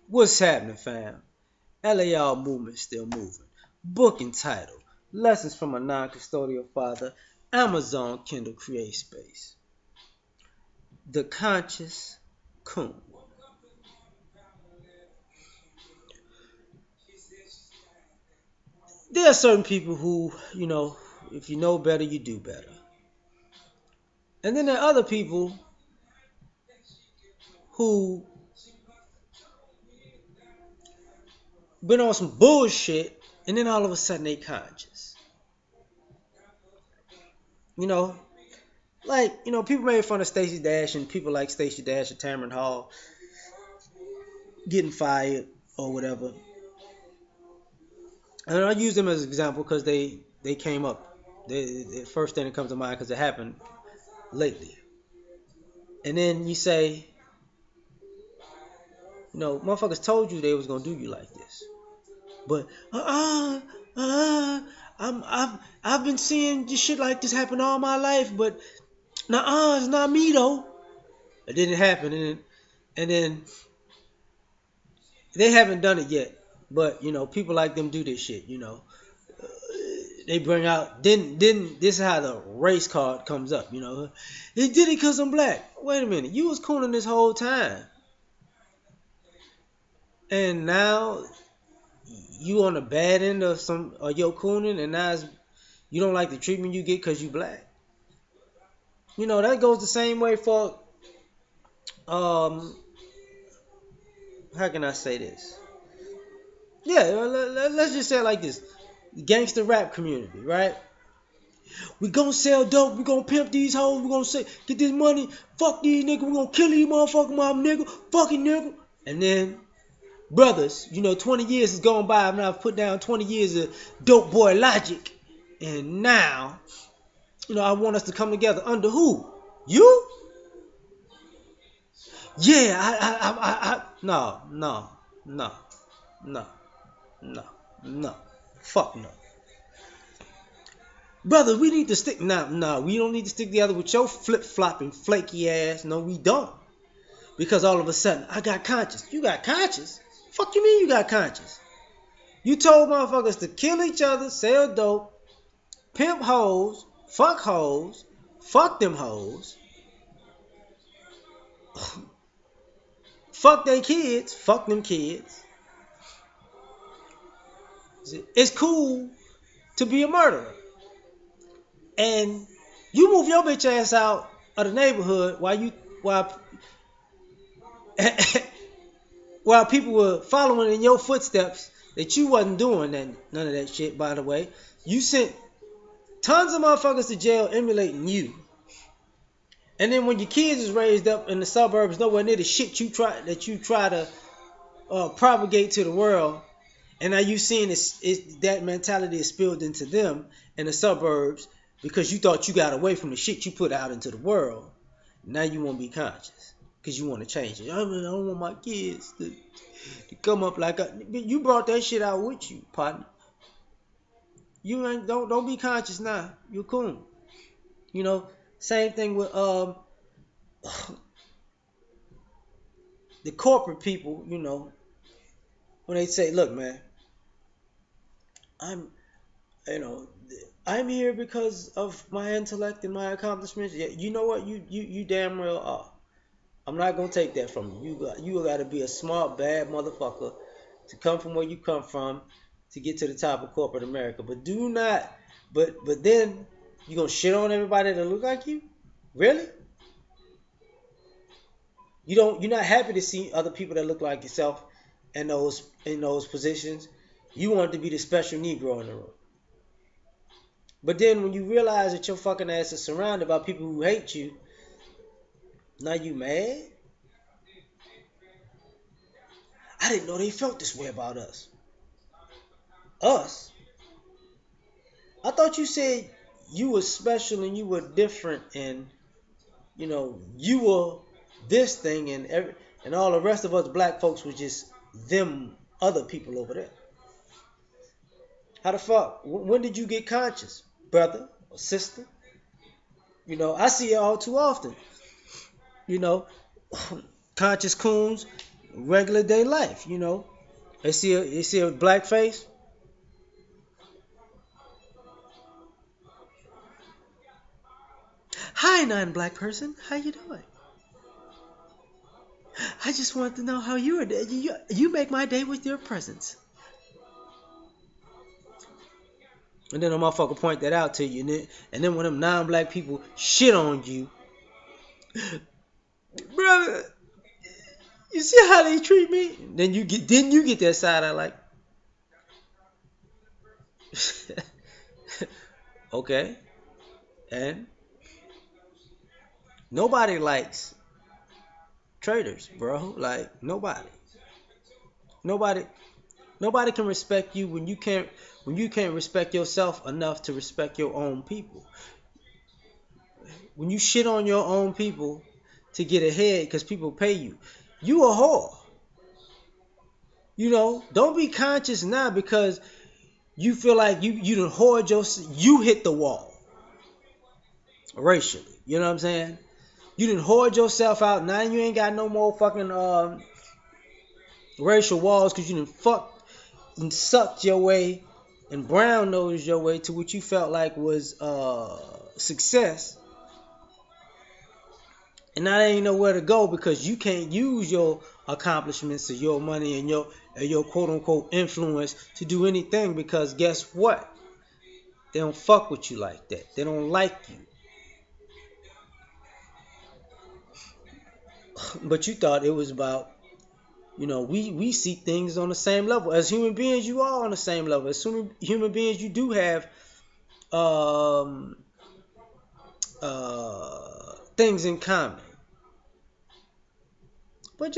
What's happening, fam? L.A.R. movement still moving. Book entitled Lessons from a Non-Custodial Father. Amazon Kindle Create Space. The Conscious Coon. There are certain people who, if you know better, you do better. And then there are other people who been on some bullshit and then all of a sudden they conscious. You know, people made fun of Stacey Dash and people like Stacey Dash and Tamron Hall getting fired or whatever. And I use them as an example because they came up. The first thing that comes to mind because it happened lately. And then you say, motherfuckers told you they was gonna do you like this. But I've been seeing this shit like this happen all my life, but it's not me though. It didn't happen, and then they haven't done it yet. But people like them do this shit. They bring out then this is how the race card comes up. He did it because I'm black. Wait a minute, you was cooning this whole time, and now you on the bad end of your cooning, and now you don't like the treatment you get because you black. That goes the same way for how can I say this? Yeah, let's just say it like this: gangster rap community, right? We gonna sell dope. We gonna pimp these hoes. We gonna get this money. Fuck these niggas. We gonna kill these motherfucking mom nigga. Fucking nigga. And then brothers, 20 years has gone by. I've put down 20 years of dope boy logic, and now, I want us to come together under who? You? Yeah. No, no, no, no, no, no. Fuck no. Brother, we need to stick. No, we don't need to stick together with your flip flopping, flaky ass. No, we don't. Because all of a sudden, I got conscious. You got conscious? Fuck you mean you got conscious? You told motherfuckers to kill each other, sell dope, pimp hoes, fuck them hoes, fuck they kids, fuck them kids. It's cool to be a murderer. And you move your bitch ass out of the neighborhood while while people were following in your footsteps that you wasn't doing none of that shit, by the way. You sent tons of motherfuckers to jail emulating you. And then when your kids is raised up in the suburbs, nowhere near the shit you try to propagate to the world, and now you seeing that mentality is spilled into them in the suburbs because you thought you got away from the shit you put out into the world. Now you won't be conscious because you want to change it. I don't want my kids to come up like you brought that shit out with you, partner. You ain't don't be conscious now. You're cool. Same thing with the corporate people. When they say, "Look, man, I'm you know I'm here because of my intellect and my accomplishments." Yeah, you know what? You damn well are. I'm not gonna take that from you. You got to be a smart, bad motherfucker to come from where you come from to get to the top of corporate America. But do not. But then you gonna shit on everybody that look like you? Really? You're not happy to see other people that look like yourself in those positions. You want to be the special Negro in the room. But then when you realize that your fucking ass is surrounded by people who hate you, now you mad? I didn't know they felt this way about us. Us? I thought you said you were special and you were different and you were this thing and all the rest of us black folks was just them other people over there. How the fuck? When did you get conscious, brother or sister? I see it all too often. You know, conscious coons regular day life. They see a black face. Hi, non-black person. How you doing? I just want to know how you are. You make my day with your presence. And then a motherfucker point that out to you, and then when them non-black people shit on you, brother, you see how they treat me? Then you get that side eye like, okay, and nobody likes traitors, bro. Like nobody, nobody can respect you when you can't respect yourself enough to respect your own people. When you shit on your own people to get ahead because people pay you, you a whore. Don't be conscious now because you feel like you done hoard you hit the wall racially. You know what I'm saying? You done hoard yourself out. Now you ain't got no more fucking racial walls because you done fucked and sucked your way and brown nosed your way to what you felt like was success. And now there ain't nowhere to go because you can't use your accomplishments or your money and your quote unquote influence to do anything because guess what? They don't fuck with you like that. They don't like you. But you thought it was about, we see things on the same level. As human beings, you are on the same level. As human beings, you do have um, things in common. But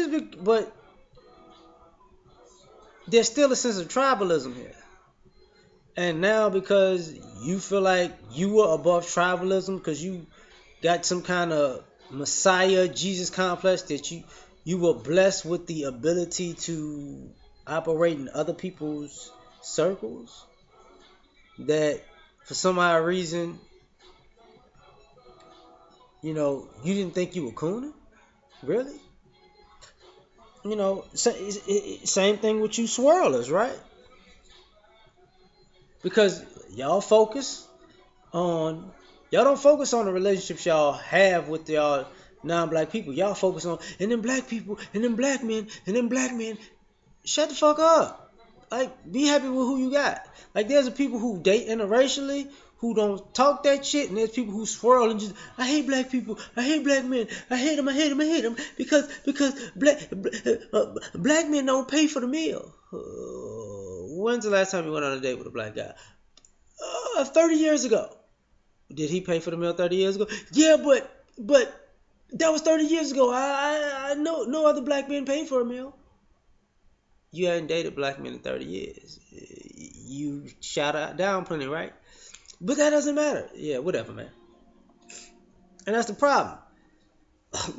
there's still a sense of tribalism here. And now because you feel like you were above tribalism because you got some kind of Messiah Jesus complex that you were blessed with the ability to operate in other people's circles, that for some odd reason, you didn't think you were cooning? Really? Same thing with you swirlers, right? Because on y'all don't focus on the relationships y'all have with y'all non-black people. Y'all focus on and then black people and then black men and then black men. Shut the fuck up. Like, be happy with who you got. Like, there's people who date interracially who don't talk that shit, and there's people who swirl and just, I hate black people, I hate black men, I hate them, I hate them, I hate them, because black men don't pay for the meal. When's the last time you went on a date with a black guy? 30 years ago. Did he pay for the meal 30 years ago? Yeah, but that was 30 years ago. I know no other black men paid for a meal. You hadn't dated black men in 30 years. You shot out down plenty, right? But that doesn't matter. Yeah, whatever, man. And that's the problem.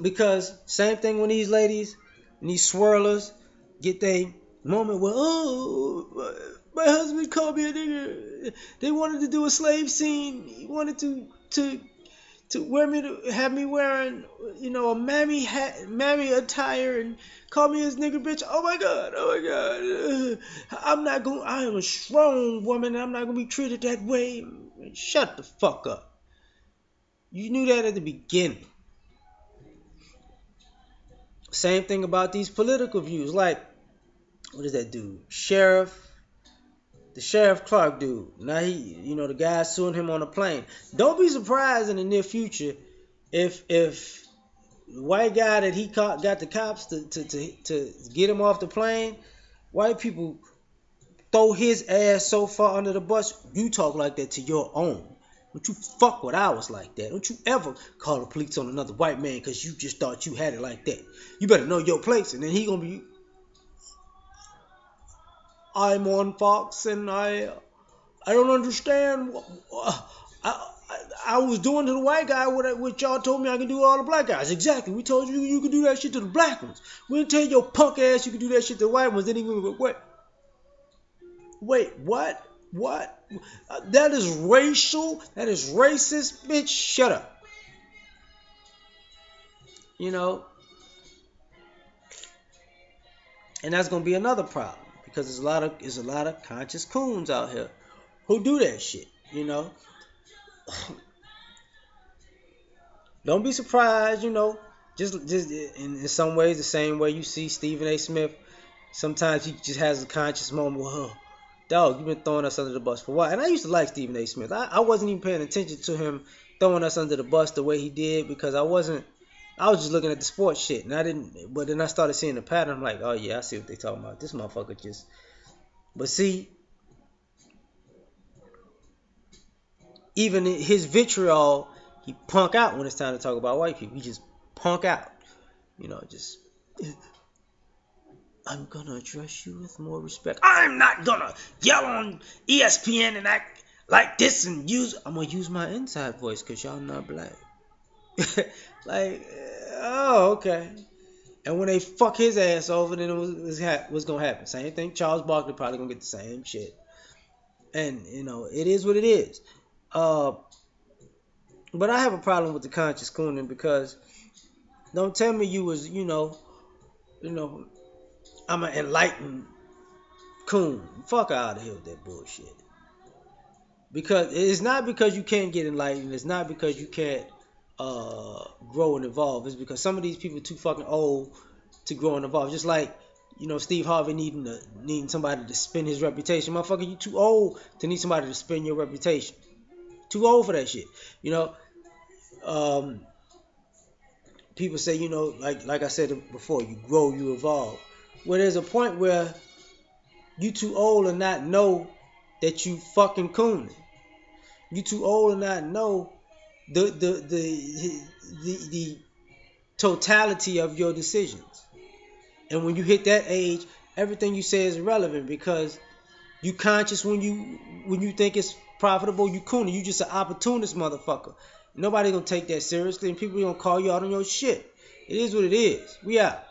Because same thing when these ladies and these swirlers get they moment where, my husband called me a nigger. They wanted to do a slave scene. He wanted to wear me to have me wearing, a mammy hat, mammy attire, and call me his nigger bitch. Oh my god, I am a strong woman, and I'm not gonna be treated that way. Shut the fuck up. You knew that at the beginning. Same thing about these political views. Like, what is that dude? The Sheriff Clark dude. Now the guy suing him on a plane. Don't be surprised in the near future if the white guy that he got the cops to get him off the plane, white people throw his ass so far under the bus. You talk like that to your own. Don't you fuck with ours like that. Don't you ever call the police on another white man because you just thought you had it like that. You better know your place, and then he gonna be, I'm on Fox, and I don't understand. I was doing to the white guy what y'all told me I can do to all the black guys. Exactly. We told you could do that shit to the black ones. We didn't tell your punk ass you could do that shit to the white ones. Then he gonna go, wait, what? What? That is racial. That is racist. Bitch, shut up. And that's gonna be another problem because there's a lot of conscious coons out here who do that shit. Don't be surprised. Just in some ways the same way you see Stephen A. Smith. Sometimes he just has a conscious moment. Whoa, dog, you've been throwing us under the bus for a while. And I used to like Stephen A. Smith. I wasn't even paying attention to him throwing us under the bus the way he did because I was just looking at the sports shit, and I didn't. But then I started seeing the pattern. I'm like, oh yeah, I see what they talking about. This motherfucker just. But see, even his vitriol, he punk out when it's time to talk about white people. He just punk out. Just. I'm gonna address you with more respect. I'm not gonna yell on ESPN and act like this and I'm gonna use my inside voice because y'all not black. Like, oh, okay. And when they fuck his ass over, then what's gonna happen? Same thing. Charles Barkley probably gonna get the same shit. And it is what it is. But I have a problem with the conscious cooning because don't tell me you was I'm an enlightened coon. Fuck out of here with that bullshit. Because it's not because you can't get enlightened. It's not because you can't grow and evolve. It's because some of these people are too fucking old to grow and evolve. Just like Steve Harvey needing somebody to spin his reputation. Motherfucker, you too old to need somebody to spin your reputation. Too old for that shit. People say like I said before, you grow, you evolve. Well, there's a point where you too old to not know that you fucking cooning. You too old to not know the totality of your decisions. And when you hit that age, everything you say is irrelevant because you conscious when you think it's profitable. You cooning. You just an opportunist motherfucker. Nobody gonna take that seriously, and people gonna call you out on your shit. It is what it is. We out.